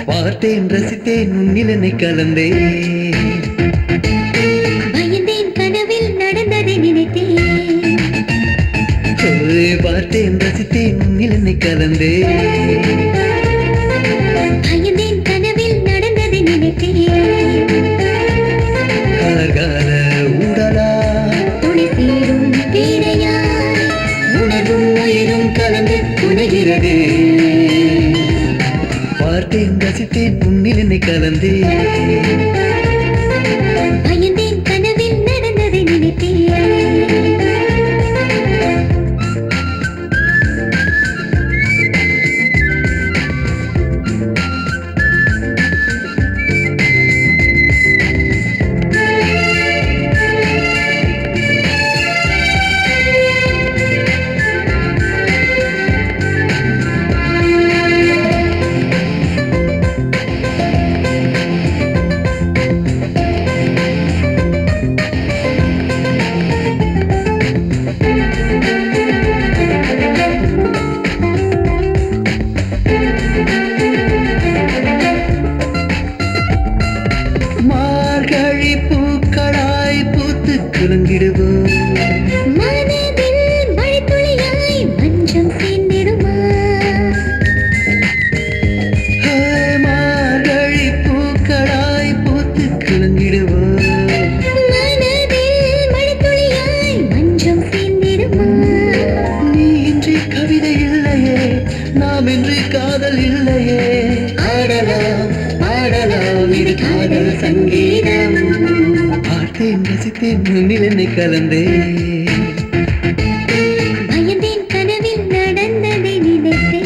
பார்த்தேன் ரசித்தேன் உன்னில் என்னை கலந்தேன். பயந்தேன் கனவில் நடந்ததை நினைத்தேன். பார்த்தேன் ரசித்தேன் உன்னில் என்னை கலந்தேன். பயந்தேன் கனவில் நடந்ததை நினைத்தேன். கார்கால ஊடலா துணை சேரும் பேரையாய் உணர்வும் உயிரும் கலந்து புனைகிறதே. பார்த்தேன் ரசித்தேன் உன்னில் என்னை கலந்தேன். பயந்தேன் கனவில் நடந்ததை நினைத்தேன். பூக்களாய் பூத்து குலுங்கிடுவோம். மனதில் மழைத்துளியாய் மஞ்சம் சேர்ந்திடுமா? மார்கழி பூக்களாய் பூத்து குலுங்கிடுவோம். மனதில் மழைத்துளியாய் மஞ்சம் சேர்ந்திடுமா? நீ இன்றி கவிதை இல்லையே, நாம் இன்றி காதல் இல்லையே. ஆடலாம் பாடலாம் இது காதல் சங்கீதம். பார்த்தேன் ரசித்தேன் உன்னில் என்னை கலந்தேன். பயந்தேன் கனவில் நடந்ததை நினைத்தேன்.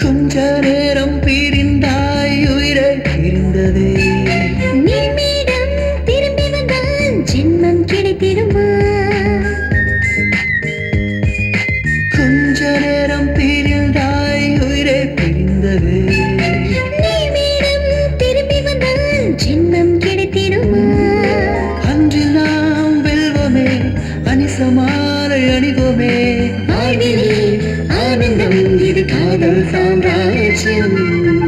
கொஞ்ச நேரம் பிரிந்தாய் உயிரை பிரிந்ததே. நீமிடம் திரும்பி வந்தால் ஜென்மம் கிடைத்திடுமா? கொஞ்ச நேரம் பிரிந்தாய் உயிரை பிரிந்ததே. நீமிடம் திரும்பி வந்தால் ஜென்மம் கிடைத்திடுமா? அன்றில் நாம் வெல்வோமே, அனிசமாலை அணிவோமே. வாழ்விலே ஆனந்தம் இது காதல் சாம்ராஜ்யம்.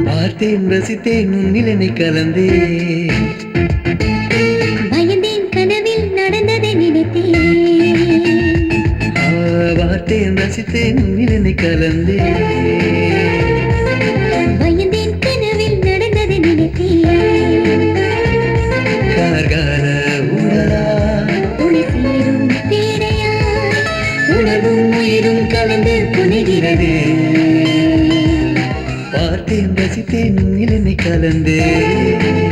பார்த்தேன் ரசித்தேன் உன்னில் என்னை கலந்தேன். பயந்தேன் கனவில் நடந்ததை நினைத்தேன். பார்த்தேன் ரசித்தேன் உன்னில் என்னை கலந்தேன். பயந்தேன் கனவில் நடந்ததை நினைத்தேன். கார்கால ஊடலா துணை சேரும் பேரையாய் உணர்வும் உயிரும் கலந்து புனைகிறதே. பார்த்தேன் ரசித்தேன் உன்னில் என்னை கலந்தேன்.